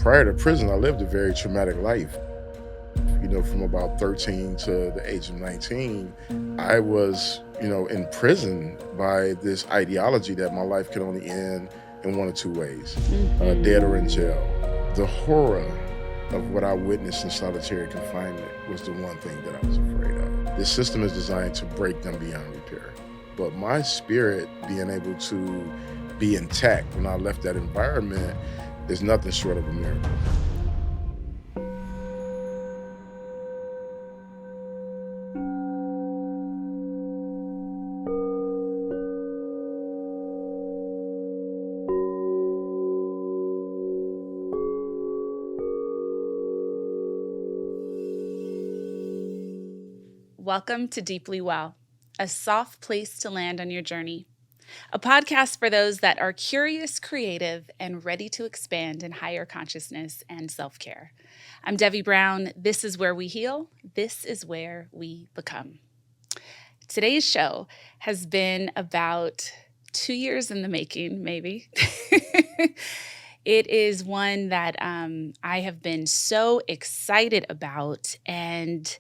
Prior to prison, I lived a very traumatic life. From about 13 to the age of 19, I was, imprisoned by this ideology that my life could only end in one of two ways, dead or in jail. The horror of what I witnessed in solitary confinement was the one thing that I was afraid of. This system is designed to break them beyond repair. But my spirit being able to be intact when I left that environment is nothing short of a miracle. Welcome to Deeply Well, a soft place to land on your journey. A podcast for those that are curious, creative, and ready to expand in higher consciousness and self-care. I'm Devi Brown. This is where we heal. This is where we become. Today's show has been about 2 years in the making, maybe. It is one that I have been so excited about, and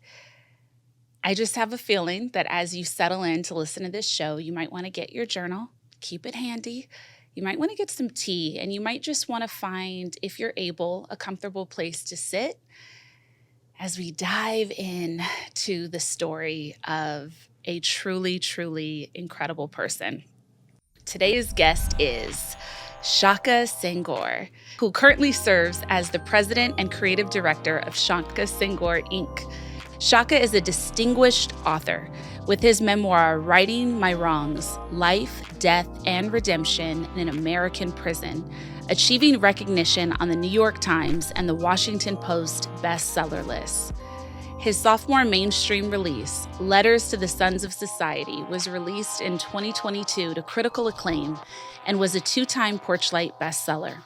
I just have a feeling that as you settle in to listen to this show, you might want to get your journal, keep it handy. You might want to get some tea, and you might just want to find, if you're able, a comfortable place to sit as we dive in to the story of a truly, truly incredible person. Today's guest is Shaka Senghor, who currently serves as the president and creative director of Shaka Senghor, Inc. Shaka is a distinguished author with his memoir, Righting My Wrongs, Life, Death, and Redemption in an American Prison, achieving recognition on the New York Times and the Washington Post bestseller lists. His sophomore mainstream release, Letters to the Sons of Society, was released in 2022 to critical acclaim and was a 2-time Porchlight bestseller.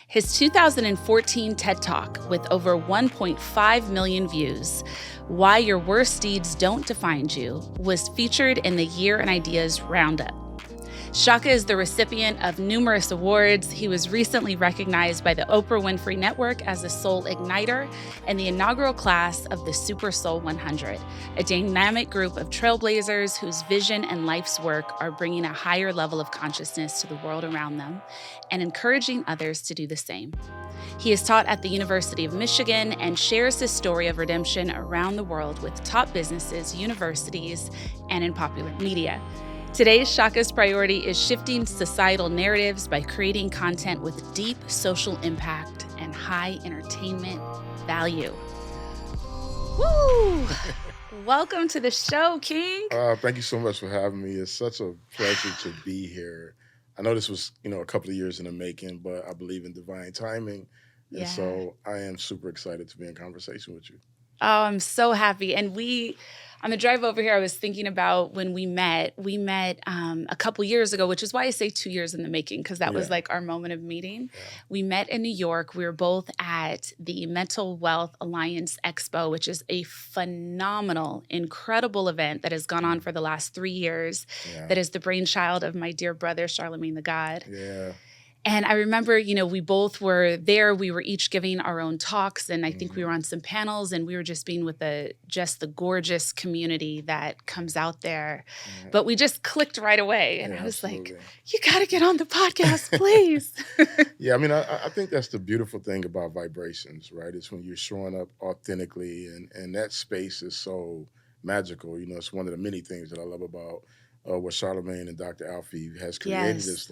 His 2014 TED Talk, with over 1.5 million views, Why Your Worst Deeds Don't Define You, was featured in the Year in Ideas Roundup. Shaka is the recipient of numerous awards. He was recently recognized by the Oprah Winfrey Network as a Soul Igniter and the inaugural class of the Supersoul 100, a dynamic group of trailblazers whose vision and life's work are bringing a higher level of consciousness to the world around them and encouraging others to do the same. He is taught at the University of Michigan and shares his story of redemption around the world with top businesses, universities, and in popular media. Today, Shaka's priority is shifting societal narratives by creating content with deep social impact and high entertainment value. Woo! Welcome to the show, King. Thank you so much for having me. It's such a pleasure to be here. I know this was, a couple of years in the making, but I believe in divine timing. And so I am super excited to be in conversation with you. Oh, I'm so happy. And on the drive over here, I was thinking about when we met. We met a couple years ago, which is why I say 2 years in the making, because that was like our moment of meeting. Yeah. We met in New York. We were both at the Mental Wealth Alliance Expo, which is a phenomenal, incredible event that has gone on for the last 3 years. Yeah. That is the brainchild of my dear brother, Charlemagne the God. Yeah. And I remember, we both were there. We were each giving our own talks, and I think we were on some panels, and we were just being with the gorgeous community that comes out there. Yeah. But we just clicked right away, and I was like, "You got to get on the podcast, please." Yeah, I think that's the beautiful thing about vibrations, right? It's when you're showing up authentically, and that space is so magical. It's one of the many things that I love about what Charlemagne and Dr. Alfie has created. Yes.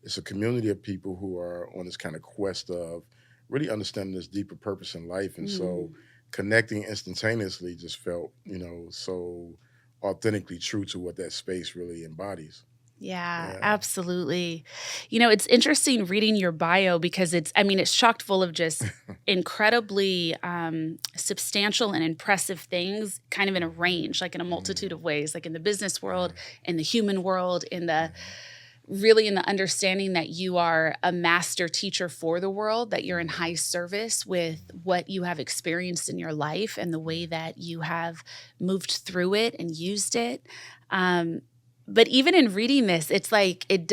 It's a community of people who are on this kind of quest of really understanding this deeper purpose in life. And so connecting instantaneously just felt, so authentically true to what that space really embodies. Yeah, absolutely. It's interesting reading your bio because it's chock full of just incredibly substantial and impressive things, kind of in a range, like in a multitude of ways, like in the business world, in the human world, in the understanding that you are a master teacher for the world, that you're in high service with what you have experienced in your life and the way that you have moved through it and used it. But even in reading this, it's like it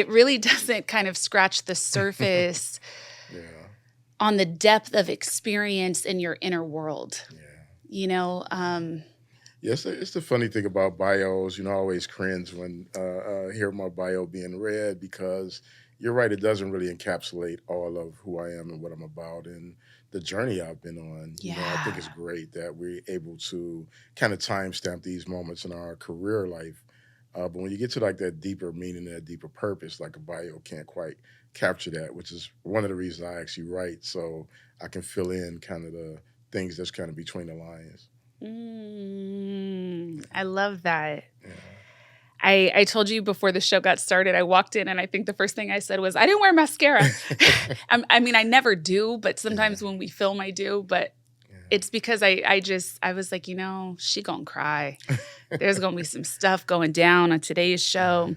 really doesn't kind of scratch the surface Yeah. on the depth of experience in your inner world. Yeah. You know, Yes, it's the funny thing about bios. I always cringe when hear my bio being read because you're right. It doesn't really encapsulate all of who I am and what I'm about and the journey I've been on. I think it's yeah. great that we're able to kind of timestamp these moments in our career life. But when you get to like that deeper meaning, that deeper purpose, like a bio can't quite capture that, which is one of the reasons I actually write, so I can fill in kind of the things that's kind of between the lines. I love that. Yeah. I told you before the show got started, I walked in and I think the first thing I said was, I didn't wear mascara. I mean, I never do, but Yeah. sometimes when we film, I do. But Yeah. it's because I was like, she gonna cry. There's gonna be some stuff going down on today's show.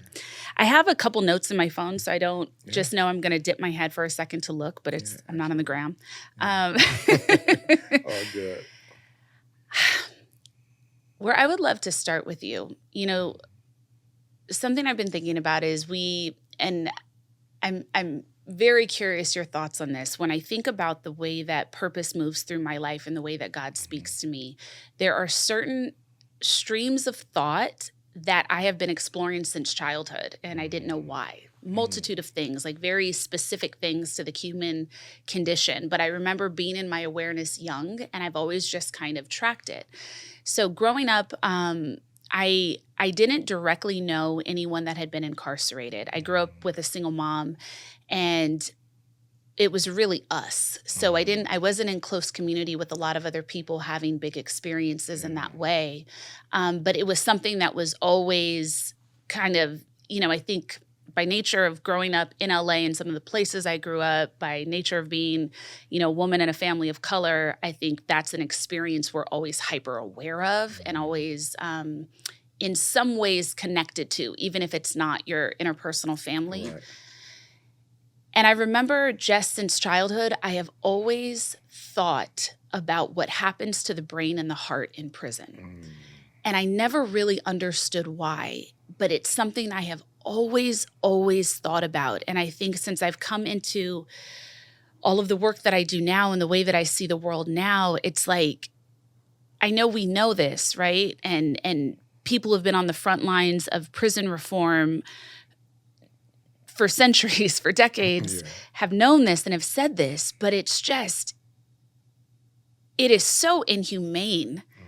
I have a couple notes in my phone, so I don't Yeah. just know I'm gonna dip my head for a second to look, but Yeah. I'm not on the Absolutely. gram. Yeah. Um, All good. where I would love to start with you, something I've been thinking about is and I'm very curious your thoughts on this. When I think about the way that purpose moves through my life and the way that God Mhm. speaks to me, there are certain streams of thought that I have been exploring since childhood, and I didn't know why. Mhm. Multitude of things, like very specific things to the human condition. But I remember being in my awareness young, and I've always just kind of tracked it. So growing up, I didn't directly know anyone that had been incarcerated. I grew up with a single mom, and it was really us. So Mhm. I wasn't in close community with a lot of other people having big experiences in Yeah. that way. But it was something that was always kind of, I think by nature of growing up in LA and some of the places I grew up, by nature of being, a woman in a family of color, I think that's an experience we're always hyper aware of and Mhm. always in some ways connected to, even if it's not your interpersonal family. Right. And I remember just since childhood, I have always thought about what happens to the brain and the heart in prison. Mm. And I never really understood why, but it's something I have always, always thought about. And I think since I've come into all of the work that I do now and the way that I see the world now, it's like, I know we know this, right? And people have been on the front lines of prison reform for centuries, for decades, Yeah. have known this and have said this, but it is so inhumane, Mhm.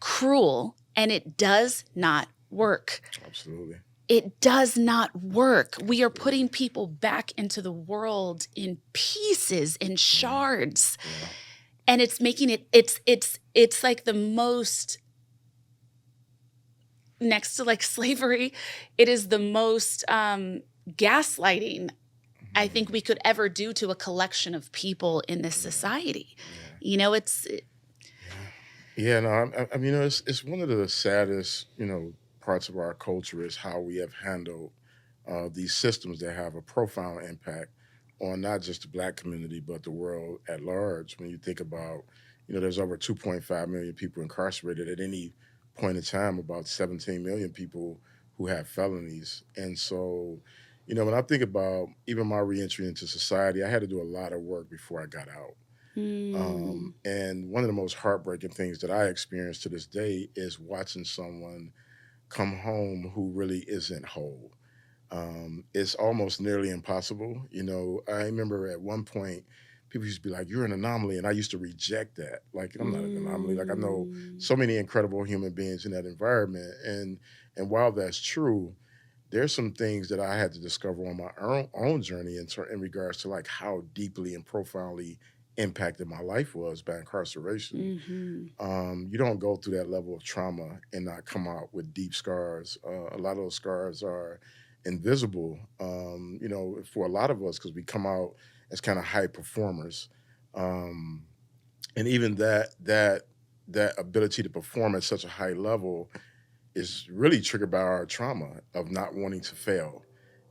cruel, and it does not work. Absolutely. It does not work. We are Absolutely. putting people back into the world in pieces, in Yeah. shards. Yeah. And it's making it's like the most, next to like slavery, it is the most gaslighting I think Mhm. we could ever do to a collection of people in this Yeah. society. Yeah. It's Yeah. Yeah. No, I mean, it's one of the saddest, parts of our culture is how we have handled these systems that have a profound impact on not just the black community but the world at large. When you think about, there's over 2.5 million people incarcerated at any point in time, about 17 million people who have felonies, and so. When I think about even my reentry into society, I had to do a lot of work before I got out. mm, And one of the most heartbreaking things that I experience to this day is watching someone come home who really isn't whole. It's almost nearly impossible. I remember at one point, people used to be like, "You're an anomaly," and I used to reject that. Like, I'm not an anomaly. Like, I know mm, so many incredible human beings in that environment, and while that's true, there's some things that I had to discover on my own journey in regards to like how deeply and profoundly impacted my life was by incarceration. mhm. You don't go through that level of trauma and not come out with deep scars. A lot of those scars are invisible, for a lot of us because we come out as kind of high performers, um, and even that ability to perform at such a high level is really triggered by our trauma of not wanting to fail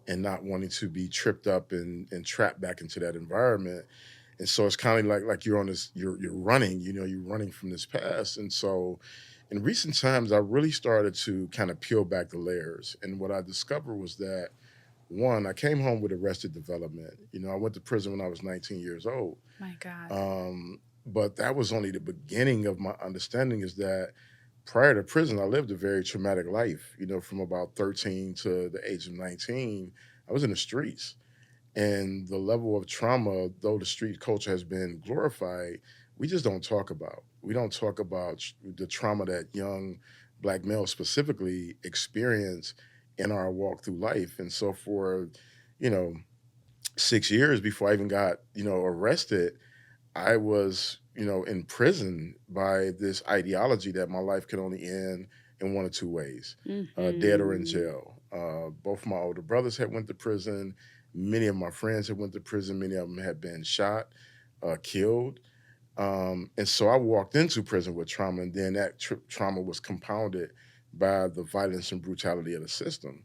and not wanting to be tripped up and trapped back into that environment. And so it's kind of like you're on this, you're running, you're running from this past. And so in recent times, I really started to kind of peel back the layers. And what I discovered was that one, I came home with arrested development. I went to prison when I was 19 years old. My God. But that was only the beginning of my understanding, is that prior to prison, I lived a very traumatic life. From about 13 to the age of 19, I was in the streets. And the level of trauma, though the street culture has been glorified, we just don't talk about. We don't talk about the trauma that young Black males specifically experience in our walk through life. And so for, you know, 6 years before I even got, arrested, I was, in prison by this ideology that my life could only end in one of two ways, dead or in jail. Both of my older brothers had went to prison. Many of my friends had went to prison. Many of them had been shot, killed. And so I walked into prison with trauma, and then that trauma was compounded by the violence and brutality of the system.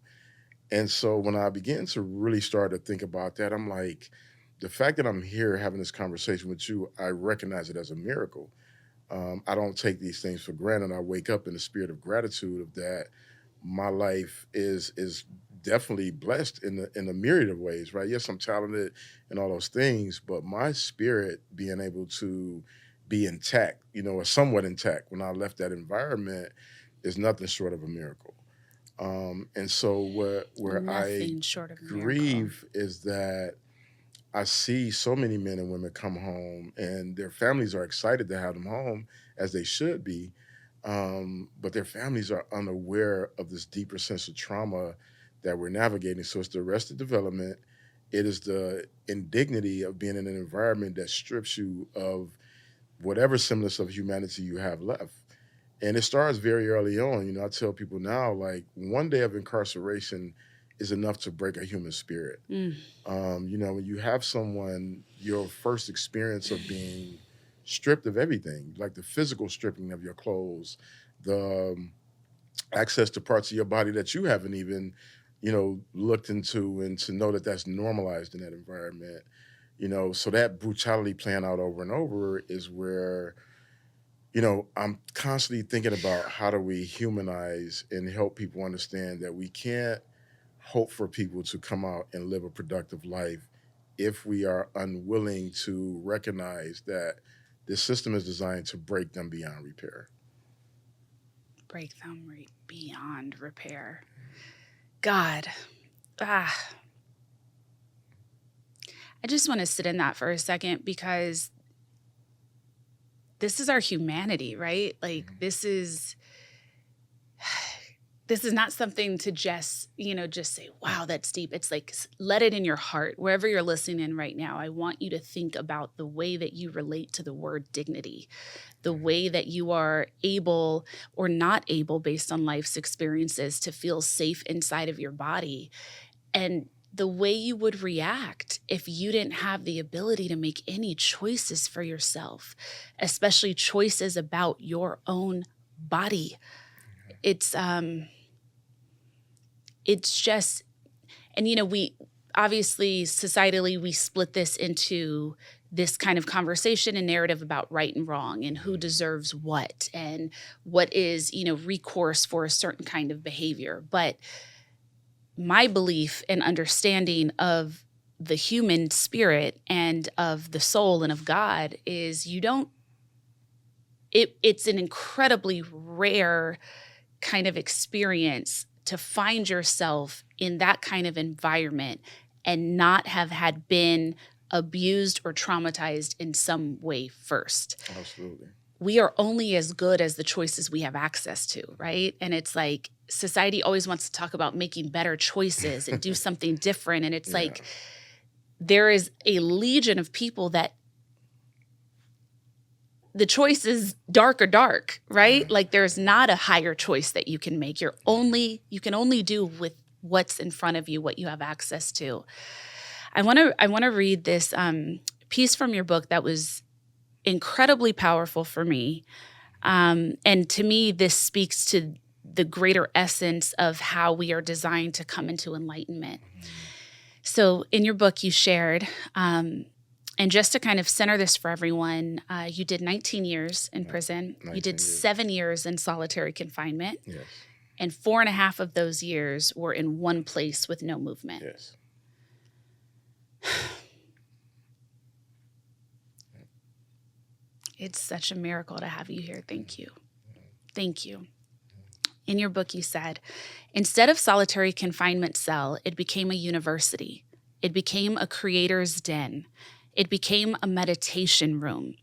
And so when I began to really start to think about that, I'm like, the fact that I'm here having this conversation with you, I recognize it as a miracle. I don't take these things for granted. I wake up in the spirit of gratitude of that. My life is definitely blessed in a myriad of ways, right? Yes, I'm talented and all those things, but my spirit being able to be intact, or somewhat intact when I left that environment is nothing short of a miracle. And so where I Nothing short of a miracle. grieve is that I see so many men and women come home and their families are excited to have them home, as they should be. But their families are unaware of this deeper sense of trauma that we're navigating. So it's the arrested development. It is the indignity of being in an environment that strips you of whatever semblance of humanity you have left. And it starts very early on. I tell people now, like, one day of incarceration is enough to break a human spirit. When you have someone, your first experience of being stripped of everything, like the physical stripping of your clothes, the access to parts of your body that you haven't even, looked into, and to know that that's normalized in that environment, so that brutality playing out over and over is where, I'm constantly thinking about how do we humanize and help people understand that we can't hope for people to come out and live a productive life if we are unwilling to recognize that this system is designed to break them beyond repair. Break them beyond repair. God. I just want to sit in that for a second, because this is our humanity, right? Like, this is not something to just say, wow, that's deep. It's like, let it in your heart. Wherever you're listening in right now, I want you to think about the way that you relate to the word dignity, the way that you are able or not able, based on life's experiences, to feel safe inside of your body, and the way you would react if you didn't have the ability to make any choices for yourself, especially choices about your own body. It's just, and we obviously societally, we split this into this kind of conversation and narrative about right and wrong and who deserves what and what is, recourse for a certain kind of behavior. But my belief and understanding of the human spirit and of the soul and of God is it's an incredibly rare kind of experience to find yourself in that kind of environment and not have had been abused or traumatized in some way first. Absolutely. We are only as good as the choices we have access to, right? And it's like, society always wants to talk about making better choices and do something different. And it's like, there is a legion of people that the choice is dark or dark, right? Like, there's not a higher choice that you can make. You can only do with what's in front of you, what you have access to. I want to read this piece from your book that was incredibly powerful for me. And to me, this speaks to the greater essence of how we are designed to come into enlightenment. So in your book, you shared, and just to kind of center this for everyone, you did 19 years in prison. You did 7 years in solitary confinement. Yes. And 4.5 of those years were in one place with no movement. Yes. It's such a miracle to have you here. Thank you. Thank you. In your book, you said, instead of solitary confinement cell, it became a university. It became a creator's den. It became a meditation room.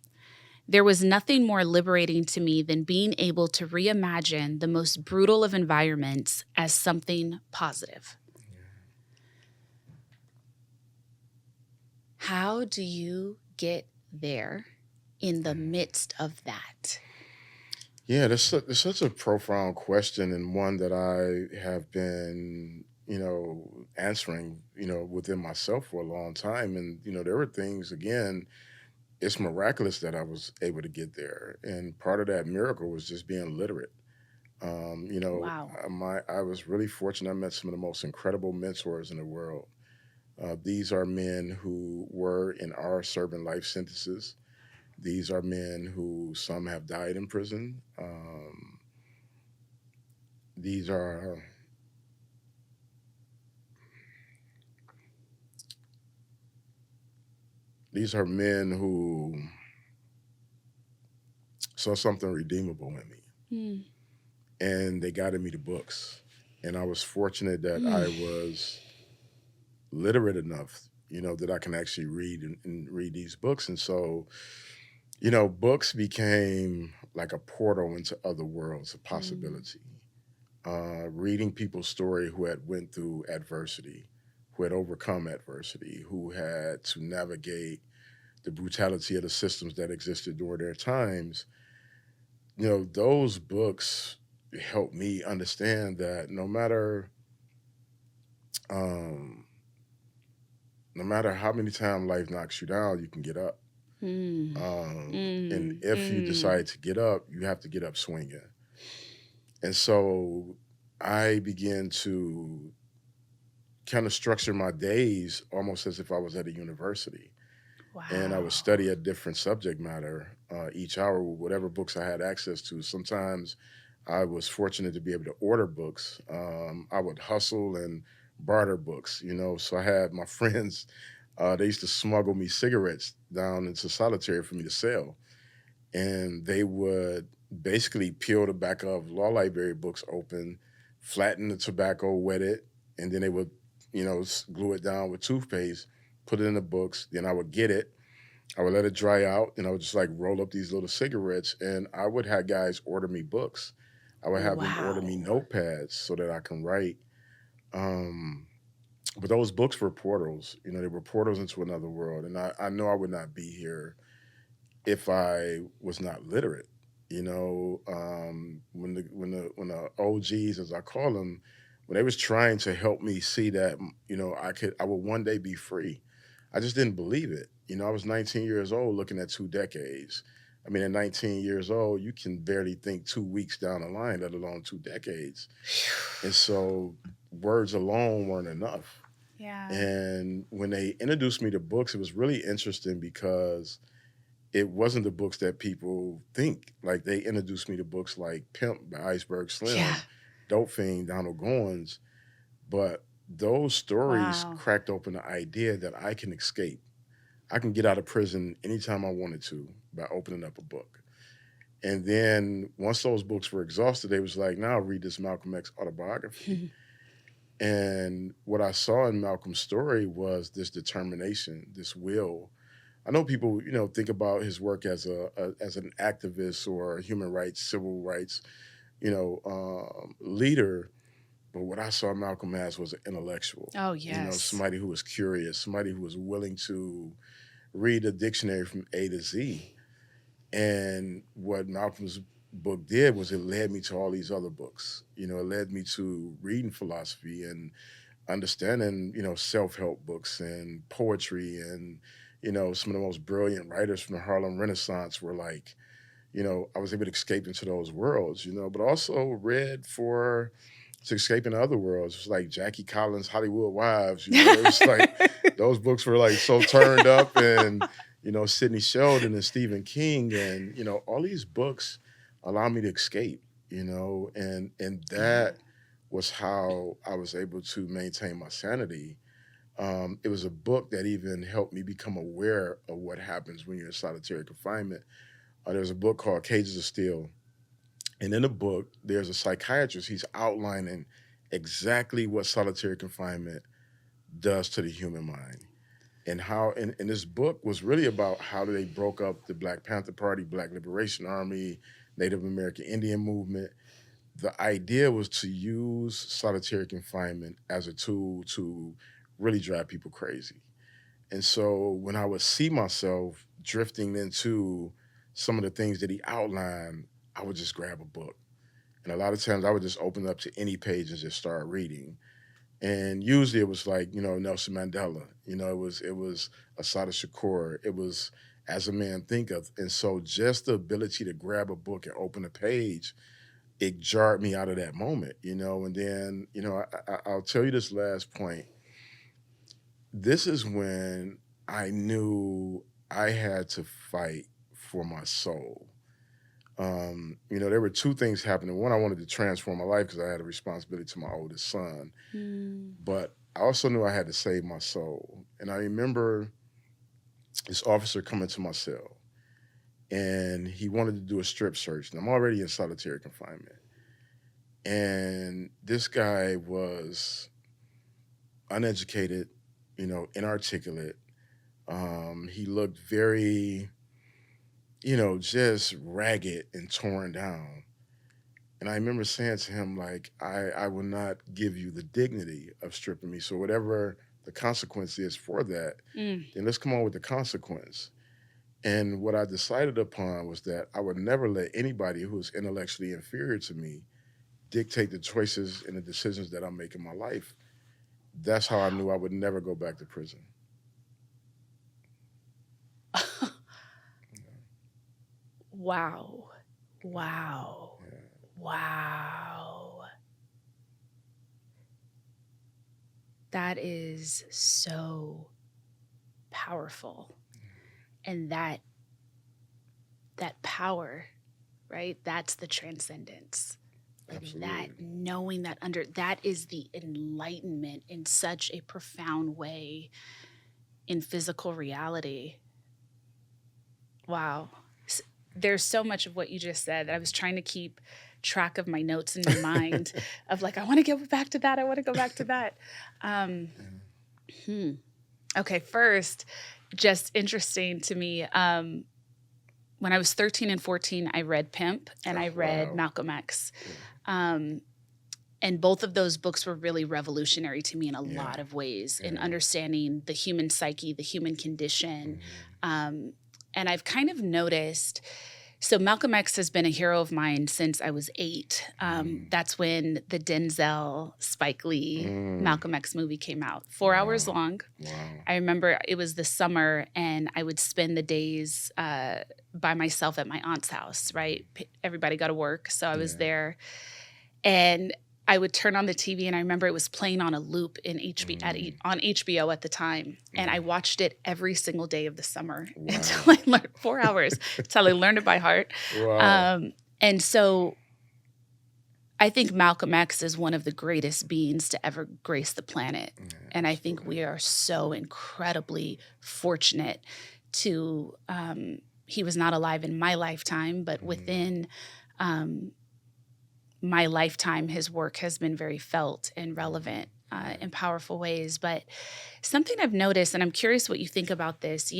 There was nothing more liberating to me than being able to reimagine the most brutal of environments as something positive. How do you get there in the midst of that? Yeah, that's such a profound question, and one that I have been, answering, within myself for a long time. And, there were things, again, it's miraculous that I was able to get there. And part of that miracle was just being literate. Wow. I was really fortunate. I met some of the most incredible mentors in the world. These are men who were and are serving life sentences. These are men who some have died in prison. These are these are men who saw something redeemable in me, Mm. and they guided me to books. And I was fortunate that I was literate enough, that I can actually read and read these books. And so, books became like a portal into other worlds of possibility. Reading people's story who had went through adversity, who had overcome adversity, who had to navigate the brutality of the systems that existed during their times. Those books helped me understand that um, no matter how many times life knocks you down, you can get up. And if you decide to get up, you have to get up swinging. And so I began to kind of structure my days almost as if I was at a university. Wow. And I would study a different subject matter each hour, whatever books I had access to. Sometimes I was fortunate to be able to order books. I would hustle and barter books, So I had my friends, they used to smuggle me cigarettes down into solitary for me to sell. And they would basically peel the back of law library books open, flatten the tobacco, wet it, and then they would, glue it down with toothpaste, put it in the books. Then I would get it. I would let it dry out, and I would just like roll up these little cigarettes, and I would have guys order me books. I would have them order me notepads so that I can write. Um, but those books were portals. They were portals into another world, and I know I would not be here if I was not literate. When the OGs, as I call them, when they was trying to help me see that, I would one day be free. I just didn't believe it. I was 19 years old looking at 2 decades. I mean, at 19 years old, you can barely think 2 weeks down the line, let alone 2 decades. And so words alone weren't enough. Yeah. And when they introduced me to books, it was really interesting because it wasn't the books that people think. Like, they introduced me to books like Pimp by Iceberg Slim, Dope Fiend, Donald Goins. But those stories cracked open the idea that I can escape. I can get out of prison anytime I wanted to by opening up a book. And then once those books were exhausted, they was like, now read this Malcolm X autobiography. And what I saw in Malcolm's story was this determination, this will. I know people, think about his work as as an activist or a human rights, civil rights, leader. But what I saw Malcolm as was an intellectual. Oh, yes. Somebody who was curious, somebody who was willing to read a dictionary from A to Z. And what Malcolm's book did was it led me to all these other books. It led me to reading philosophy and understanding, self-help books and poetry. And, some of the most brilliant writers from the Harlem Renaissance were like, I was able to escape into those worlds, but also read to escape into other worlds. It's like Jackie Collins' Hollywood Wives, it's like those books were like so turned up, and, Sidney Sheldon and Stephen King, and, all these books allow me to escape, and that was how I was able to maintain my sanity. It was a book that even helped me become aware of what happens when you're in solitary confinement. There's a book called Cages of Steel. And in the book, there's a psychiatrist. He's outlining exactly what solitary confinement does to the human mind. And how, and this book was really about how they broke up the Black Panther Party, Black Liberation Army, Native American Indian movement. The idea was to use solitary confinement as a tool to really drive people crazy. And so when I would see myself drifting into some of the things that he outlined, I would just grab a book. And a lot of times I would just open up to any page and just start reading. And usually it was like, Nelson Mandela, it was Assata Shakur, it was As a Man Thinketh. And so just the ability to grab a book and open a page, it jarred me out of that moment, and then, I'll tell you this last point. This is when I knew I had to fight for my soul. There were two things happening. One, I wanted to transform my life because I had a responsibility to my oldest son. But I also knew I had to save my soul. And I remember this officer coming to my cell, and he wanted to do a strip search. And I'm already in solitary confinement. And this guy was uneducated, inarticulate. He looked very, just ragged and torn down. And I remember saying to him, like, I will not give you the dignity of stripping me. So whatever the consequence is for that, then let's come on with the consequence. And what I decided upon was that I would never let anybody who is intellectually inferior to me dictate the choices and the decisions that I make in my life. That's how I knew I would never go back to prison. Wow. Wow. Yeah. Wow. That is so powerful. And that power, right? That's the transcendence. Absolutely. That knowing that is the enlightenment in such a profound way in physical reality. Wow. There's so much of what you just said that I was trying to keep track of my notes in my mind of like, I want to go back to that. I want to go back to that. Okay. First, just interesting to me. When I was 13 and 14, I read Pimp and I read Malcom X. And both of those books were really revolutionary to me in a lot of ways in understanding the human psyche, the human condition. And I've kind of noticed, so Malcom X has been a hero of mine since I was 8. That's when the Denzel, Spike Lee, Malcom X movie came out. 4 hours long. Wow. I remember it was the summer and I would spend the days by myself at my aunt's house, right? Everybody got to work. So I was there and I would turn on the TV and I remember it was playing on a loop on HBO at the time. And I watched it every single day of the summer until I learned 4 hours, until I learned it by heart. Wow. And so I think Malcom X is one of the greatest beings to ever grace the planet. And I think we are so incredibly fortunate to, he was not alive in my lifetime, but within my lifetime, his work has been very felt and relevant in powerful ways. But something I've noticed, and I'm curious what you think about this,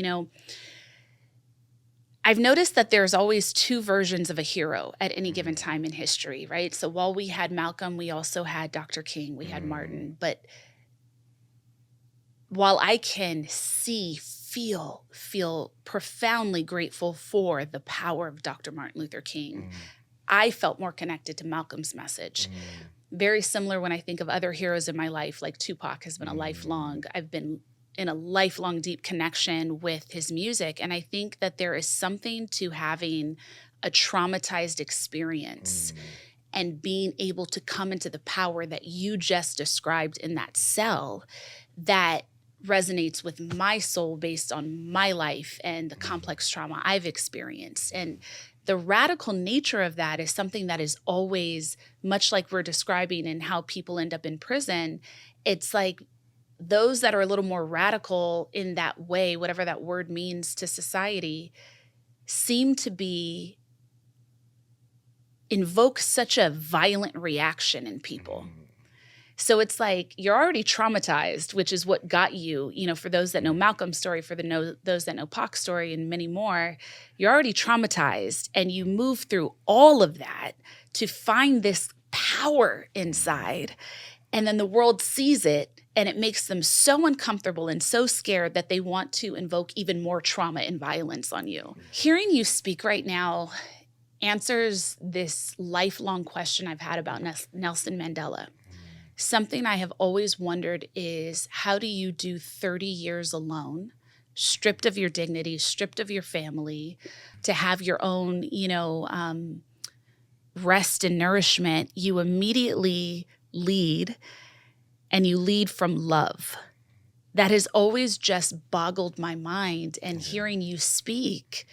I've noticed that there's always two versions of a hero at any given time in history, right? So while we had Malcolm, we also had Dr. King, we had Martin. But while I can feel profoundly grateful for the power of Dr. Martin Luther King, I felt more connected to Malcolm's message. Very similar when I think of other heroes in my life, like Tupac has been I've been in a lifelong deep connection with his music. And I think that there is something to having a traumatized experience and being able to come into the power that you just described in that cell that resonates with my soul based on my life and the complex trauma I've experienced. And the radical nature of that is something that is always, much like we're describing and how people end up in prison. It's like those that are a little more radical in that way, whatever that word means to society, seem to be invoke such a violent reaction in people. So it's like you're already traumatized, which is what got you, for those that know Malcolm's story, those that know Pac's story and many more, you're already traumatized and you move through all of that to find this power inside. And then the world sees it and it makes them so uncomfortable and so scared that they want to invoke even more trauma and violence on you. Hearing you speak right now answers this lifelong question I've had about Nelson Mandela. Something I have always wondered is, how do you do 30 years alone, stripped of your dignity, stripped of your family, to have your own, rest and nourishment? You immediately lead, and you lead from love. That has always just boggled my mind. And hearing you speak,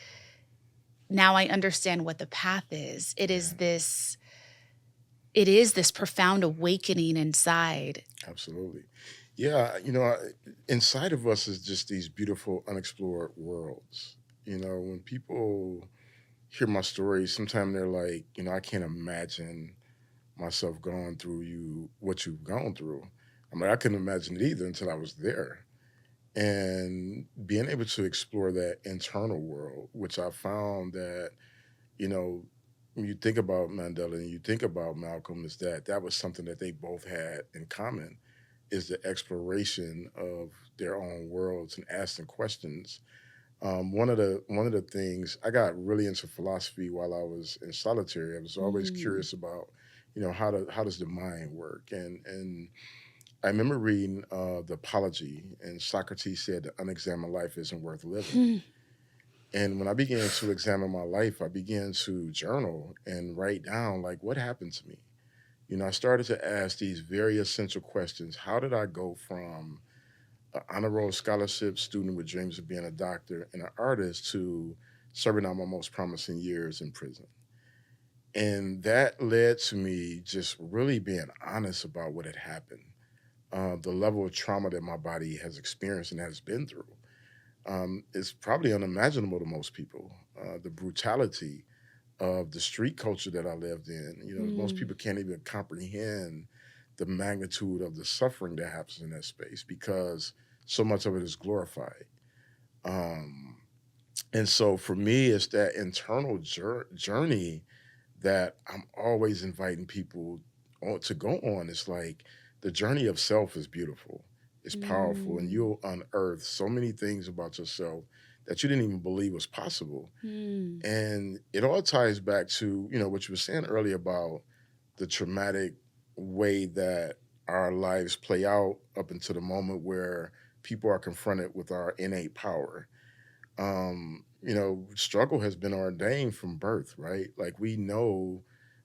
now I understand what the path is. It is this profound awakening inside. Absolutely. Yeah, inside of us is just these beautiful unexplored worlds. When people hear my story, sometimes they're like, I can't imagine myself going through what you've gone through. I couldn't imagine it either until I was there. And being able to explore that internal world, which I found that, when you think about Mandela and you think about Malcolm, is that was something that they both had in common, is the exploration of their own worlds and asking questions. One of the things, I got really into philosophy while I was in solitary. I was always curious about, how does the mind work? And I remember reading the Apology, and Socrates said the unexamined life isn't worth living. And when I began to examine my life, I began to journal and write down, like, what happened to me. I started to ask these very essential questions. How did I go from an honor roll scholarship student with dreams of being a doctor and an artist to serving out my most promising years in prison? And that led to me just really being honest about what had happened, the level of trauma that my body has experienced and has been through. Is probably unimaginable to most people. The brutality of the street culture that I lived in. Most people can't even comprehend the magnitude of the suffering that happens in that space because so much of it is glorified. Um, and so for me, it's that internal journey that I'm always inviting people to go on. It's like the journey of self is beautiful. It's powerful, and you'll unearth so many things about yourself that you didn't even believe was possible. And it all ties back to, what you were saying earlier about the traumatic way that our lives play out up until the moment where people are confronted with our innate power. Struggle has been ordained from birth, right? Like we know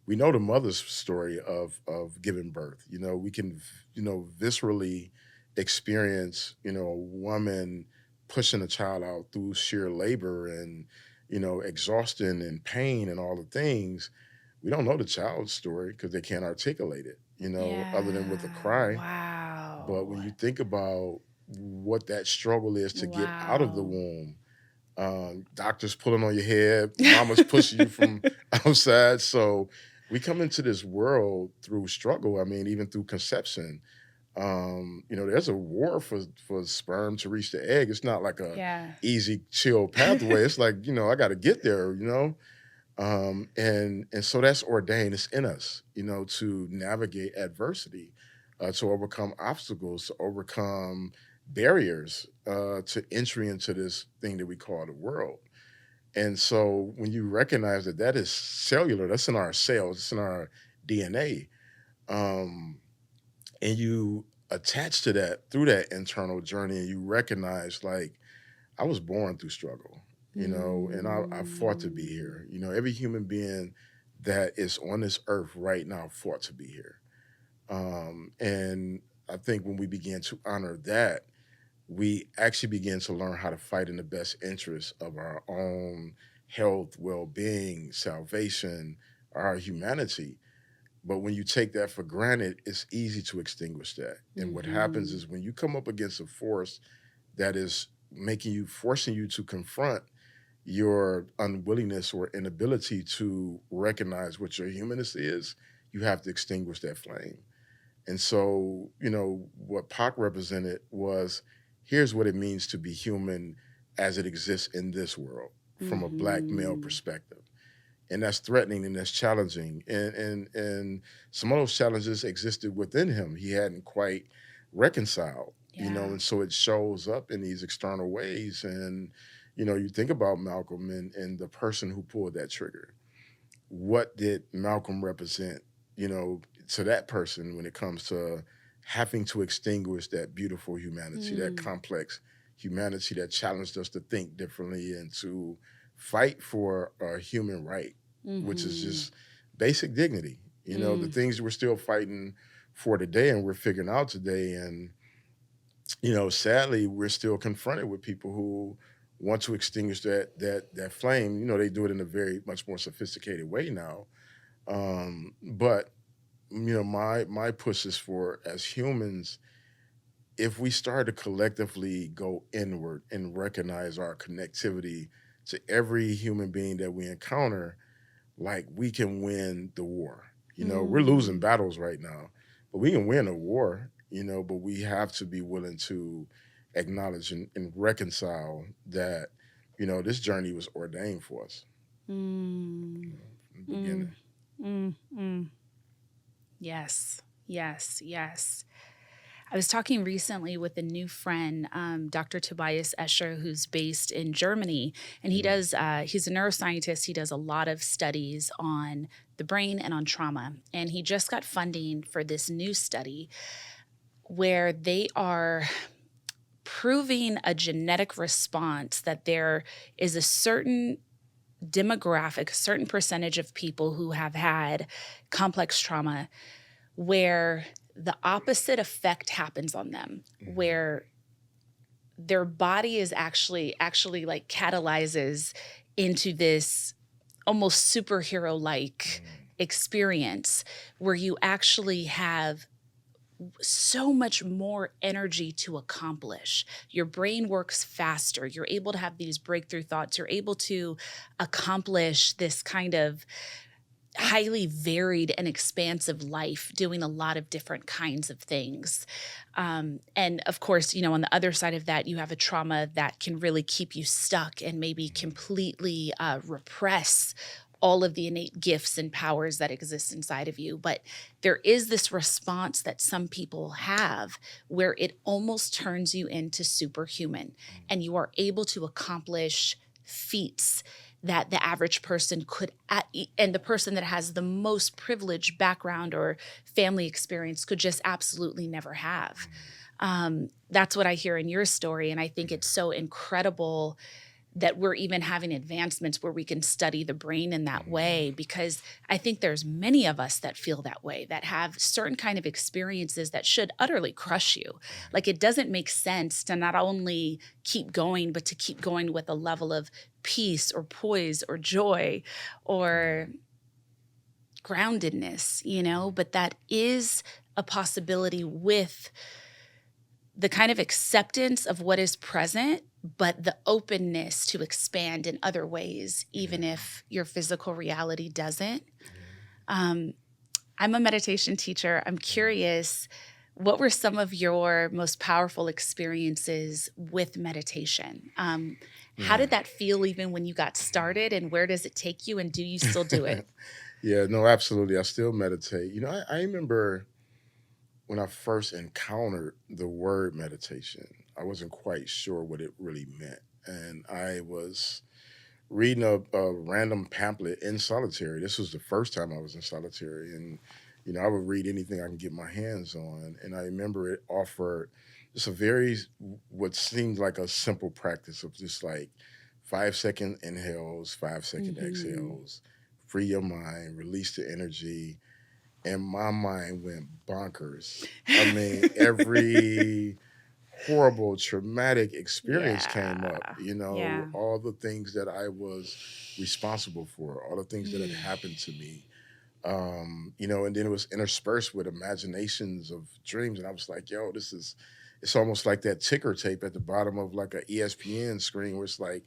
the mother's story of giving birth. We can, viscerally experience, a woman pushing a child out through sheer labor and, exhaustion and pain and all the things. We don't know the child's story because they can't articulate it, other than with a cry. But when Wow. you think about what that struggle is to get out of the Wow. womb, doctors pulling on your head, mama's pushing you from outside. So we come into this world through struggle. I mean, even through conception. There's a war for sperm to reach the egg. It's not like a Yeah. easy, chill pathway. It's like, I got to get there. And so that's ordained. It's in us, to navigate adversity, to overcome obstacles, to overcome barriers, to entry into this thing that we call the world. And so when you recognize that that is cellular, that's in our cells, it's in our DNA, um, and you attach to that through that internal journey, and you recognize, like, I was born through struggle, and I fought to be here. Every human being that is on this earth right now fought to be here. And I think when we begin to honor that, we actually begin to learn how to fight in the best interest of our own health, well-being, salvation, our humanity. But when you take that for granted, it's easy to extinguish that. And what happens Mm-hmm. is when you come up against a force that is forcing you to confront your unwillingness or inability to recognize what your humanness is, you have to extinguish that flame. And so, what Pac represented was, here's what it means to be human as it exists in this world from a black male Mm-hmm. perspective. And that's threatening and that's challenging. And some of those challenges existed within him. He hadn't quite reconciled, Yeah. and so it shows up in these external ways. And, you think about Malcolm and the person who pulled that trigger. What did Malcolm represent, to that person when it comes to having to extinguish that beautiful humanity, that Mm. complex humanity that challenged us to think differently and to fight for a human right, which is Mm-hmm. just basic dignity. The Mm. things we're still fighting for today and we're figuring out today. And, sadly, we're still confronted with people who want to extinguish that flame. They do it in a very much more sophisticated way now. But my push is for, as humans, if we start to collectively go inward and recognize our connectivity to every human being that we encounter, like, we can win the war. We're losing Mm. battles right now, but we can win a war, but we have to be willing to acknowledge and reconcile that, this journey was ordained for us, Mm. from the Mm. beginning. Mm. Mm. Yes. Yes. Yes. I was talking recently with a new friend, Dr. Tobias Escher, who's based in Germany, and Mm, he's a neuroscientist. He does a lot of studies on the brain and on trauma. And he just got funding for this new study where they are proving a genetic response that there is a certain demographic, a certain percentage of people who have had complex trauma where the opposite effect happens on them, mhm, where their body is actually like catalyzes into this almost superhero like mm, experience where you actually have so much more energy to accomplish. Your brain works faster. You're able to have these breakthrough thoughts. You're able to accomplish this kind of highly varied and expansive life, doing a lot of different kinds of things. And of course, on the other side of that, you have a trauma that can really keep you stuck and maybe mhm, completely repress all of the innate gifts and powers that exist inside of you. But there is this response that some people have where it almost turns you into superhuman mm, and you are able to accomplish feats that the average person could and the person that has the most privileged background or family experience could just absolutely never have. mm, That's what I hear in your story, and I think mhm. it's so incredible that we're even having advancements where we can study the brain in that Mhm. way, because I think there's many of us that feel that way, that have certain kind of experiences that should utterly crush you. Mhm. Like, it doesn't make sense to not only keep going, but to keep going with a level of peace or poise or joy or Mhm. groundedness, but that is a possibility with the kind of acceptance of what is present, but the openness to expand in other ways, even Yeah. if your physical reality doesn't. Yeah. Um, I'm a meditation teacher. I'm Mhm. curious, what were some of your most powerful experiences with meditation? How Yeah. did that feel even when you got started, and where does it take you, and do you still do it? Yeah, no, absolutely. I still meditate. I remember when I first encountered the word meditation, I wasn't quite sure what it really meant. And I was reading a random pamphlet in solitary. This was the first time I was in solitary. And, I would read anything I can get my hands on. And I remember it offered just a what seemed like a simple practice of just like 5-second inhales, 5-second Hmm. exhales, free your mind, release the energy, and my mind went bonkers. I mean, every horrible, traumatic experience came up, Yeah. Yeah. all the things that I was responsible for, all the things that had Mm. happened to me. And then it was interspersed with imaginations of dreams. And I was like, yo, it's almost like that ticker tape at the bottom of like a ESPN screen where it's like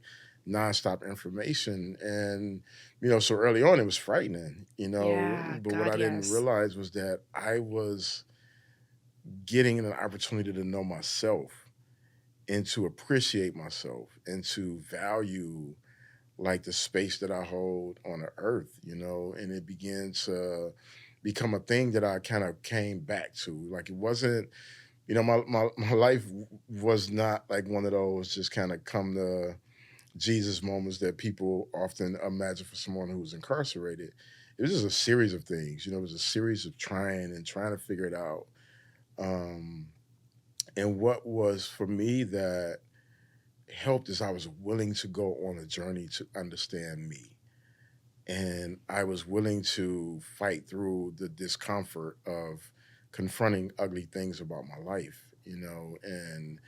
nonstop information. And, so early on it was frightening, Yeah. but what God, I didn't yes. realize was that I was getting an opportunity to know myself and to appreciate myself and to value like the space that I hold on the earth, and it began to become a thing that I kind of came back to. Like it wasn't, my life was not like one of those just kind of come to Jesus moments that people often imagine for someone who was incarcerated. It was just a series of things, it was a series of trying to figure it out. Um, and what was for me that helped is I was willing to go on a journey to understand me. And I was willing to fight through the discomfort of confronting ugly things about my life, and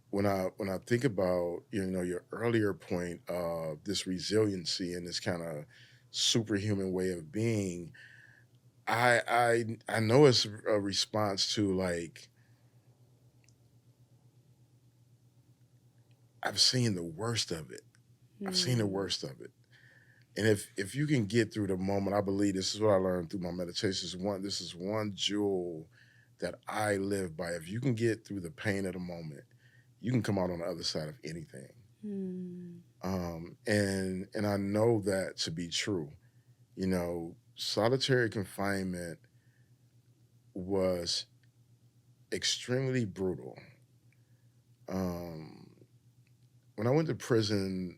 when I think about, your earlier point of this resiliency and this kind of superhuman way of being, I know it's a response to like I've seen the worst of it. I've seen the Mm. worst of it. And if you can get through the moment, I believe this is what I learned through my meditations. This is one jewel that I live by. If you can get through the pain of the moment, you can come out on the other side of anything. Mm. And I know that to be true. Solitary confinement was extremely brutal. Um, when I went to prison,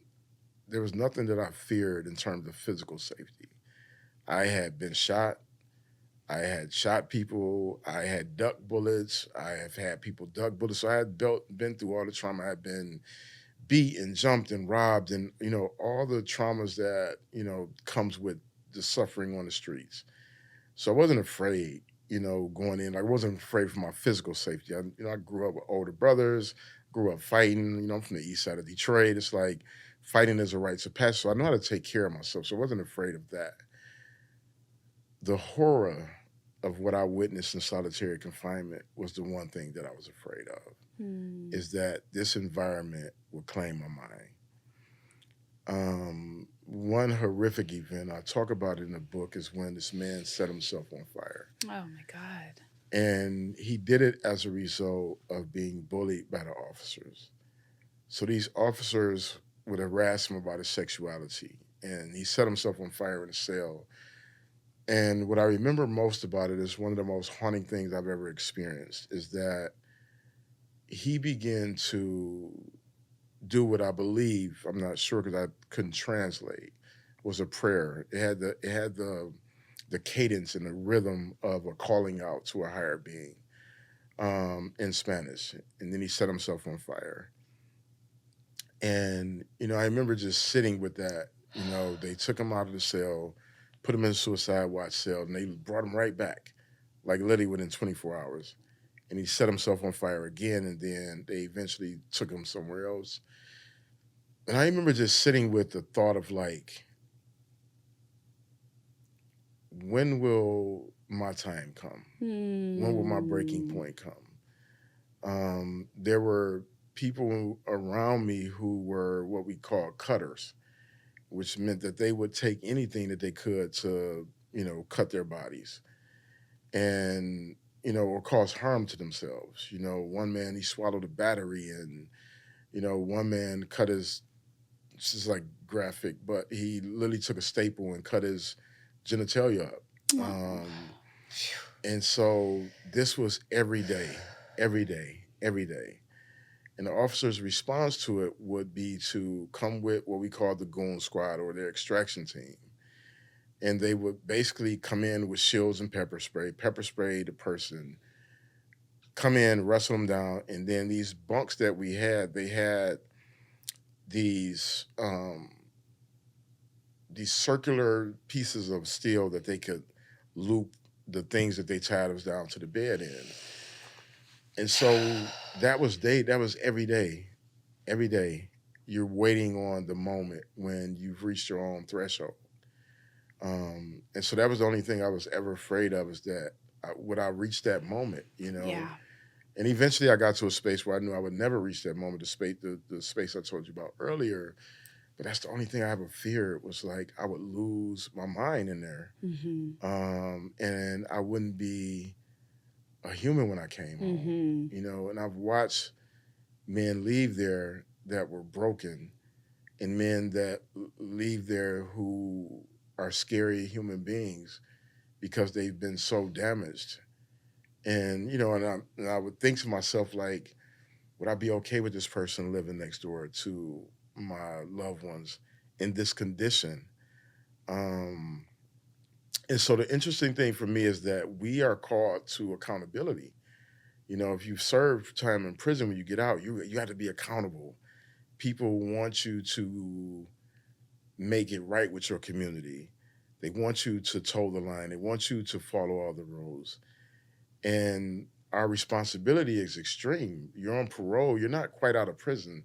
there was nothing that I feared in terms of physical safety. I had been shot. I had shot people. I had ducked bullets. I have had people duck bullets. So I had been through all the trauma. I had been beat and jumped and robbed and, all the traumas that, comes with the suffering on the streets. So I wasn't afraid, going in. I wasn't afraid for my physical safety. I grew up with older brothers, grew up fighting. I'm from the east side of Detroit. It's like fighting is a rite of passage. So I know how to take care of myself. So I wasn't afraid of that. The horror of what I witnessed in solitary confinement was the one thing that I was afraid of, Mm. is that this environment would claim my mind. One horrific event I talk about in the book is when this man set himself on fire. Oh my God. And he did it as a result of being bullied by the officers. So these officers would harass him about his sexuality. And he set himself on fire in a cell. And what I remember most about it is one of the most haunting things I've ever experienced is that he began to do what I believe, I'm not sure because I couldn't translate, was a prayer. It had the cadence and the rhythm of a calling out to a higher being, in Spanish. And then he set himself on fire. And, I remember just sitting with that. They took him out of the cell, put him in a suicide watch cell, and they brought him right back, like literally within 24 hours. And he set himself on fire again, and then they eventually took him somewhere else. And I remember just sitting with the thought of like, when will my time come? When will my breaking Mm. point come? There were people around me who were what we call cutters, which meant that they would take anything that they could to, cut their bodies and, or cause harm to themselves. One man, he swallowed a battery, and, one man cut his, this is like graphic, but he literally took a staple and cut his genitalia up. Oh. Um, and so this was every day, every day, every day. And the officer's response to it would be to come with what we call the goon squad or their extraction team. And they would basically come in with shields and pepper spray the person, come in, wrestle them down. And then these bunks that we had, they had these circular pieces of steel that they could loop the things that they tied us down to the bed in. And so that was every day. Every day you're waiting on the moment when you've reached your own threshold. And so that was the only thing I was ever afraid of, is that would I reach that moment, you know? Yeah. And eventually I got to a space where I knew I would never reach that moment, the space I told you about earlier. But that's the only thing I ever feared, was like I would lose my mind in there. Mm-hmm. And I wouldn't be a human when I came home, Mm-hmm. you know? And I've watched men leave there that were broken, and men that leave there who are scary human beings because they've been so damaged. And, you know, and I would think to myself, like, would I be okay with this person living next door to my loved ones in this condition? Um, and so the interesting thing for me is that we are called to accountability. You know, if you serve time in prison, when you get out, you have to be accountable. People want you to make it right with your community. They want you to toe the line. They want you to follow all the rules. And our responsibility is extreme. You're on parole. You're not quite out of prison.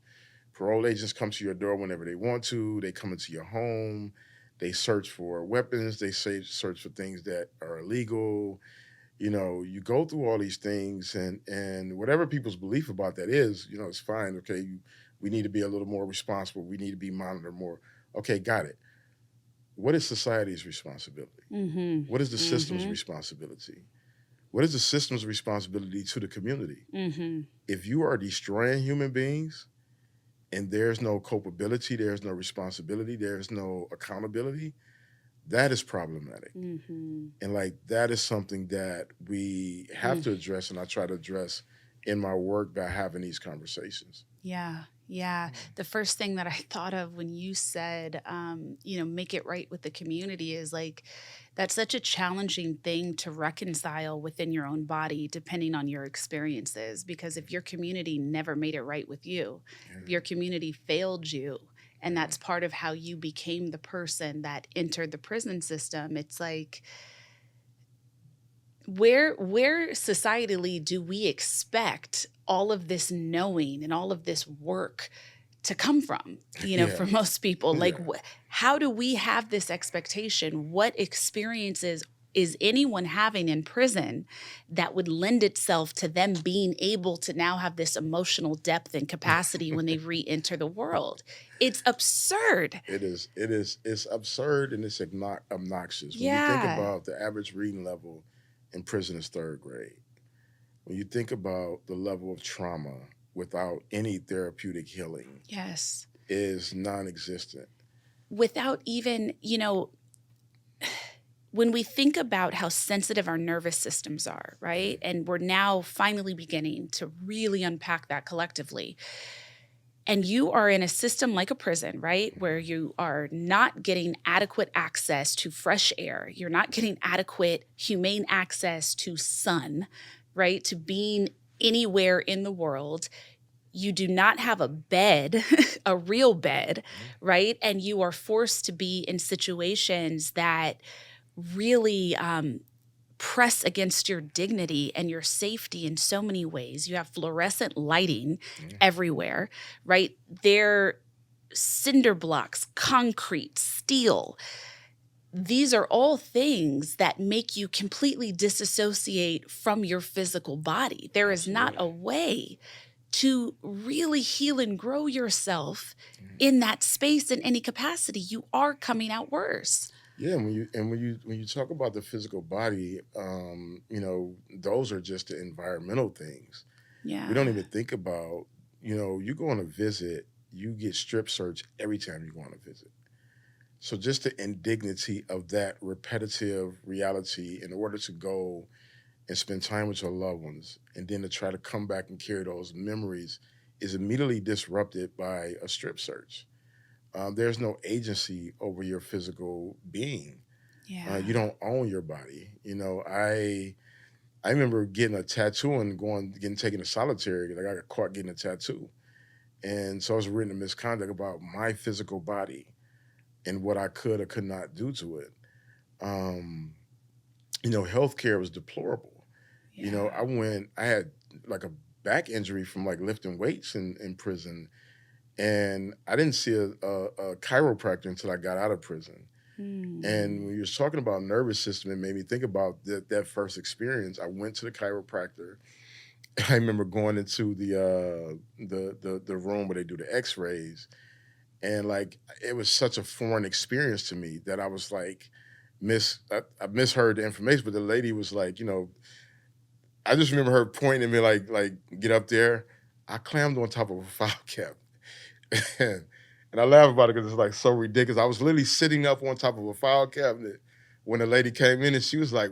Parole agents come to your door whenever they want to. They come into your home. They search for weapons. They say search for things that are illegal. You know, you go through all these things, and whatever people's belief about that is, you know, it's fine. Okay, we need to be a little more responsible. We need to be monitored more. Okay, got it. What is society's responsibility? Mm-hmm. What is the system's Mm-hmm. responsibility? What is the system's responsibility to the community? Mm-hmm. If you are destroying human beings and there's no culpability, there's no responsibility, there's no accountability, that is problematic. Mm-hmm. And like that is something that we have to address, and I try to address in my work by having these conversations. Yeah. Yeah. The first thing that I thought of when you said, make it right with the community is like, that's such a challenging thing to reconcile within your own body, depending on your experiences. Because if your community never made it right with you, if your community failed you, and that's part of how you became the person that entered the prison system, it's like, where societally do we expect all of this knowing and all of this work to come from, Yeah. for most people? Like, Yeah. how do we have this expectation? What experiences is anyone having in prison that would lend itself to them being able to now have this emotional depth and capacity when they re-enter the world? It's absurd. It's absurd, and it's obnoxious. When you think Yeah. about the average reading level in prison is third grade. When you think about the level of trauma without any therapeutic healing Yes. is non-existent. Without even, when we think about how sensitive our nervous systems are, right? And we're now finally beginning to really unpack that collectively. And you are in a system like a prison, right? Where you are not getting adequate access to fresh air. You're not getting adequate humane access to sun, right? To being anywhere in the world. You do not have a bed, a real bed, right? And you are forced to be in situations that really press against your dignity and your safety in so many ways. You have fluorescent lighting everywhere, right? They're cinder blocks, concrete, steel. These are all things that make you completely disassociate from your physical body. There is not a way to really heal and grow yourself in that space in any capacity. You are coming out worse. Yeah, when you talk about the physical body, those are just the environmental things. Yeah. We don't even think about, you go on a visit, you get strip searched every time you go on a visit. So just the indignity of that repetitive reality in order to go and spend time with your loved ones, and then to try to come back and carry those memories is immediately disrupted by a strip search. There's no agency over your physical being. Yeah. You don't own your body. I remember getting a tattoo and getting taken to solitary because I got caught getting a tattoo, and so I was written a misconduct about my physical body and what I could or could not do to it. Healthcare was deplorable. Yeah. I had like a back injury from like lifting weights in prison, and I didn't see a chiropractor until I got out of prison. And when you were talking about nervous system, it made me think about that first experience. I went to the chiropractor. I remember going into the room where they do the X-rays, and like it was such a foreign experience to me that I was like, I misheard the information, but the lady was like, I just remember her pointing at me like get up there. I clammed on top of a file cabinet. And I laugh about it because it's like so ridiculous. I was literally sitting up on top of a file cabinet when the lady came in, and she was like,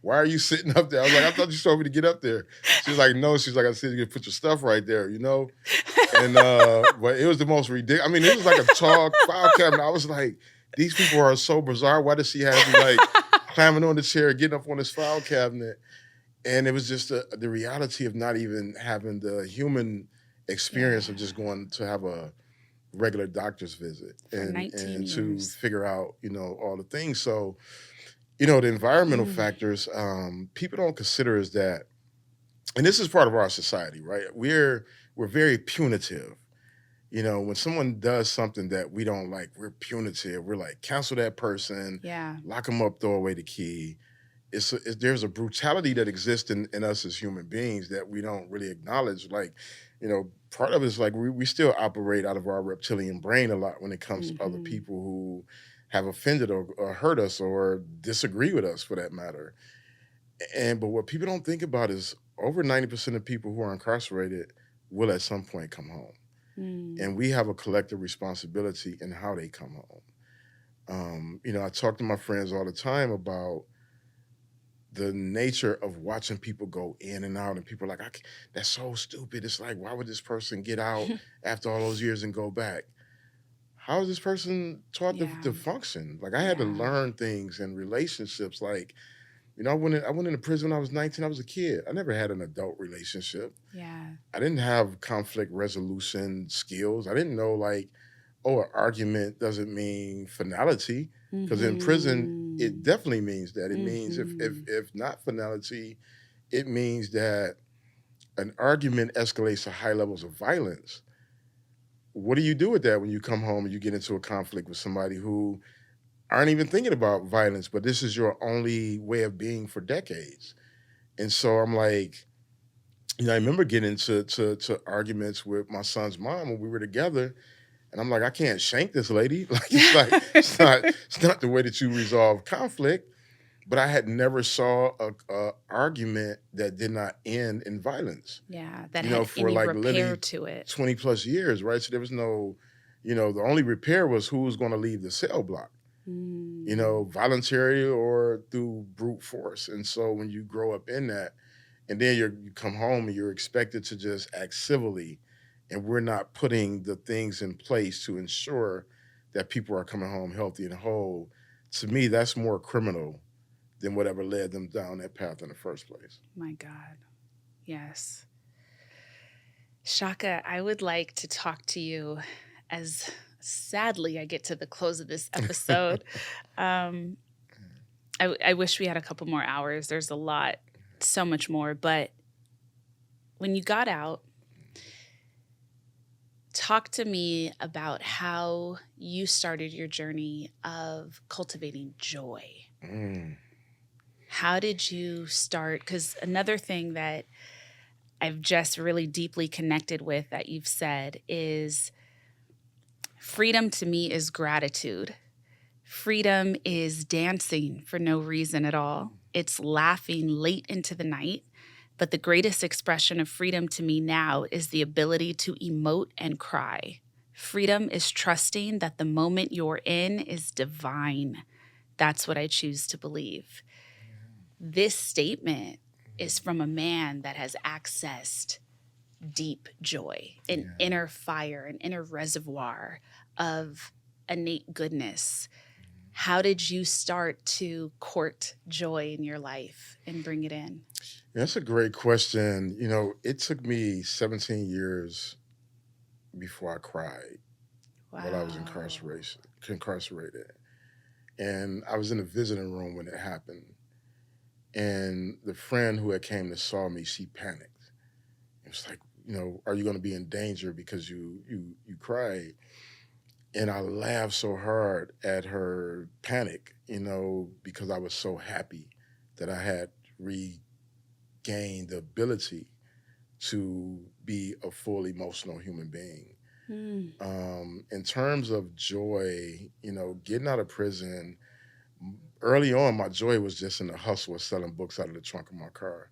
"Why are you sitting up there?" I was like, "I thought you told me to get up there." She was like, "No." She's like, "I said you can put your stuff right there, And but it was the most ridiculous. I mean, it was like a tall file cabinet. I was like, these people are so bizarre. Why does she have me like climbing on the chair, getting up on this file cabinet? And it was just the reality of not even having the human experience of just going to have a regular doctor's visit and to years. figure out, all the things. So, the environmental factors, people don't consider is that, and this is part of our society, right? We're very punitive. When someone does something that we don't like, we're punitive. We're like, cancel that person, lock them up, throw away the key. There's a brutality that exists in us as human beings that we don't really acknowledge. Like, part of it is like we still operate out of our reptilian brain a lot when it comes to other people who have offended or hurt us or disagree with us, for that matter. But what people don't think about is over 90% of people who are incarcerated will at some point come home. And we have a collective responsibility in how they come home. I talk to my friends all the time about the nature of watching people go in and out, and people are like, that's so stupid. It's like, why would this person get out after all those years and go back? How is this person taught to function? Like, I had to learn things in relationships. Like, I went into prison when I was 19. I was a kid. I never had an adult relationship. I didn't have conflict resolution skills. I didn't know an argument doesn't mean finality. Because in prison, it definitely means that. It means if not finality, it means that an argument escalates to high levels of violence. What do you do with that when you come home and you get into a conflict with somebody who aren't even thinking about violence, but this is your only way of being for decades? And so I'm like, I remember getting to arguments with my son's mom when we were together. And I'm like, I can't shank this lady. Like, it's not the way that you resolve conflict. But I had never saw a argument that did not end in violence. That had for any repair to it. 20 plus years, right? So there was no, the only repair was who was going to leave the cell block, voluntary or through brute force. And so when you grow up in that, and then you come home and you're expected to just act civilly, and we're not putting the things in place to ensure that people are coming home healthy and whole, to me, that's more criminal than whatever led them down that path in the first place. My God. Yes. Shaka, I would like to talk to you as sadly I get to the close of this episode. I wish we had a couple more hours. There's a lot, so much more. But when you got out, talk to me about how you started your journey of cultivating joy. How did you start? Because another thing that I've just really deeply connected with that you've said is freedom to me is gratitude. Freedom is dancing for no reason at all. It's laughing late into the night. But the greatest expression of freedom to me now is the ability to emote and cry. Freedom is trusting that the moment you're in is divine. That's what I choose to believe. This statement is from a man that has accessed deep joy, an inner fire, an inner reservoir of innate goodness. How did you start to court joy in your life and bring it in? That's a great question. It took me 17 years before I cried while I was incarcerated. And I was in a visiting room when it happened. And the friend who had came to saw me, she panicked. It's like, are you going to be in danger because you cried? And I laughed so hard at her panic, because I was so happy that I had regained the ability to be a full emotional human being. Mm. In terms of joy, getting out of prison, early on, my joy was just in the hustle of selling books out of the trunk of my car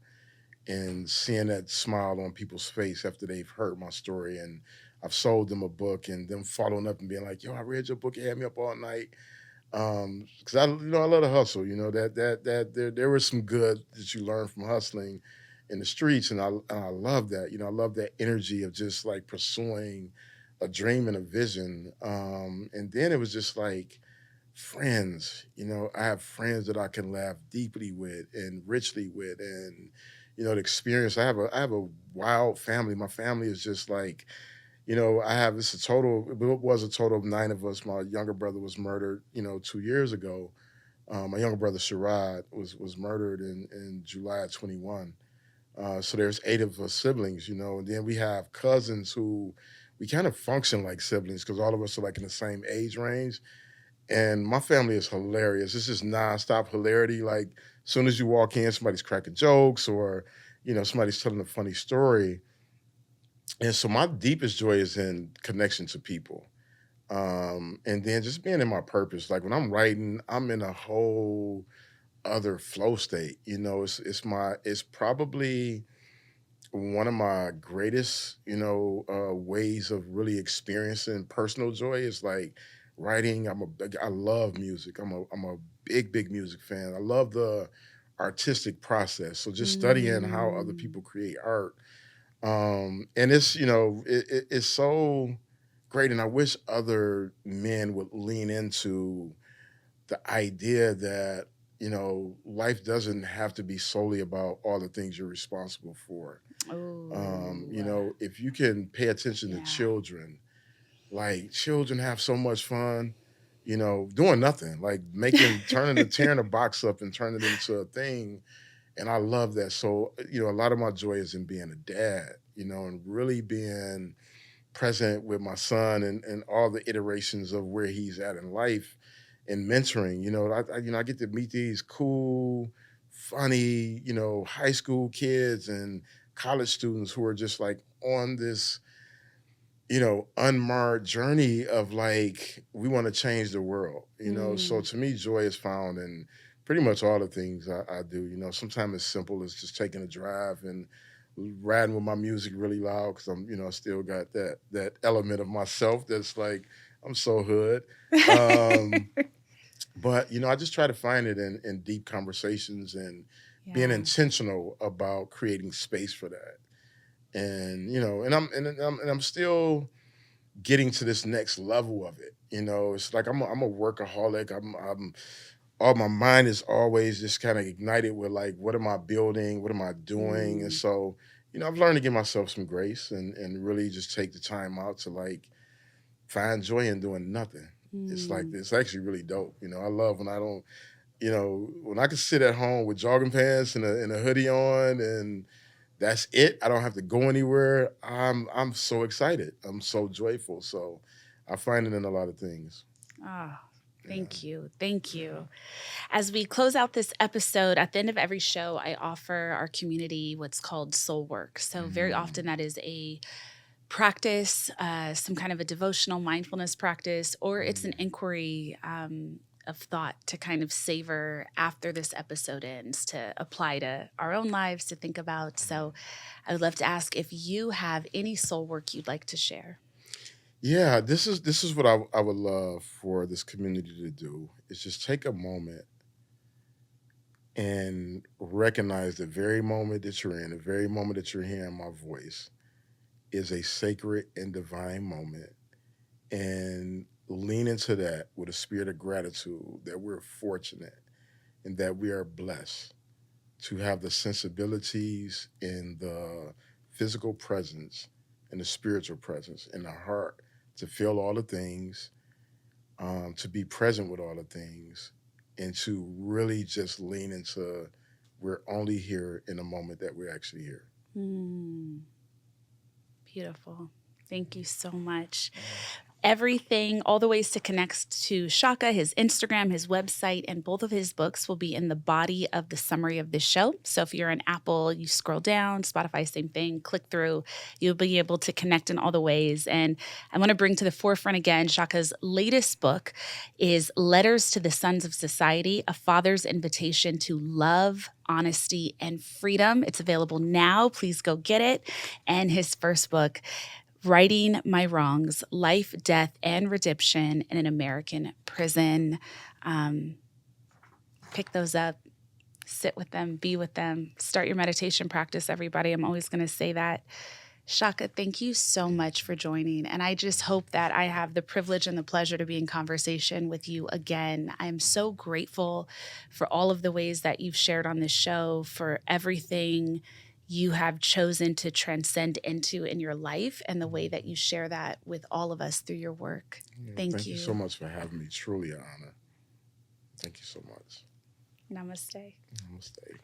and seeing that smile on people's face after they've heard my story. And I've sold them a book and them following up and being like, yo, I read your book, it had me up all night. Because I love the hustle, that there was some good that you learn from hustling in the streets. And I love that, I love that energy of just like pursuing a dream and a vision. And then it was just like, friends, I have friends that I can laugh deeply with and richly with, and the experience. I have a wild family. My family is just like, I have this a total. It was a total of 9 of us. My younger brother was murdered, 2 years ago. My younger brother Sherrod was murdered in July of 21. So there's 8 of us siblings, and then we have cousins who we kind of function like siblings because all of us are like in the same age range. And my family is hilarious. This is nonstop hilarity. Like, as soon as you walk in, somebody's cracking jokes or, somebody's telling a funny story. And so my deepest joy is in connection to people. And then just being in my purpose. Like when I'm writing, I'm in a whole other flow state. It's probably one of my greatest, ways of really experiencing personal joy is like writing. I love music. I'm a big music fan. I love the artistic process. So just studying how other Mm. people create art. And it's so great. And I wish other men would lean into the idea that, life doesn't have to be solely about all the things you're responsible for. Oh, If you can pay attention to yeah. children, like children have so much fun, doing nothing, like tearing a box up and turning it into a thing. And I love that. So, a lot of my joy is in being a dad, and really being present with my son and all the iterations of where he's at in life and mentoring. I get to meet these cool, funny, high school kids and college students who are just like on this, unmarred journey of like, we want to change the world, So Mm. to me, joy is found in pretty much all the things I do. Sometimes it's simple as just taking a drive and riding with my music really loud because I'm, still got that element of myself that's like, I'm so hood. Um, but I just try to find it in deep conversations and being Yeah. intentional about creating space for that. And I'm still getting to this next level of it. It's like I'm a workaholic. I'm all my mind is always just kind of ignited with like, what am I building? What am I doing? And Mm. so, I've learned to give myself some grace and really just take the time out to like find joy in doing nothing. It's like Mm. it's actually really dope. I love when I don't, when I can sit at home with jogging pants and a hoodie on and that's it. I don't have to go anywhere. I'm so excited. I'm so joyful. So I find it in a lot of things. Ah, Yeah. thank you. Thank you. As we close out this episode, at the end of every show, I offer our community what's called soul work. So, very often, Mm, that is a practice, some kind of a devotional mindfulness practice, or it's an mm. inquiry of thought to kind of savor after this episode ends, to apply to our own lives, to think about. So, I would love to ask if you have any soul work you'd like to share. Yeah, this is what I would love for this community to do is just take a moment and recognize the very moment that you're in, the very moment that you're hearing my voice is a sacred and divine moment and lean into that with a spirit of gratitude that we're fortunate and that we are blessed to have the sensibilities and the physical presence and the spiritual presence and the heart to feel all the things, to be present with all the things, and to really just lean into we're only here in the moment that we're actually here. Hmm. Beautiful. Thank you so much. Everything, all the ways to connect to Shaka, his Instagram, his website, and both of his books will be in the body of the summary of this show. So if you're on Apple, you scroll down, Spotify, same thing, click through, you'll be able to connect in all the ways. And I want to bring to the forefront again, Shaka's latest book is Letters to the Sons of Society, A Father's Invitation to Love, Honesty, and Freedom. It's available now. Please go get it. And his first book, Righting My Wrongs, Life, Death, and Redemption in an American Prison. Pick those up, sit with them, be with them, start your meditation practice, everybody. I'm always going to say that. Shaka, thank you so much for joining. And I just hope that I have the privilege and the pleasure to be in conversation with you again. I'm so grateful for all of the ways that you've shared on this show, for everything you have chosen to transcend into in your life, and the way that you share that with all of us through your work. Thank you. Thank you so much for having me. Truly an honor. Thank you so much. Namaste. Namaste.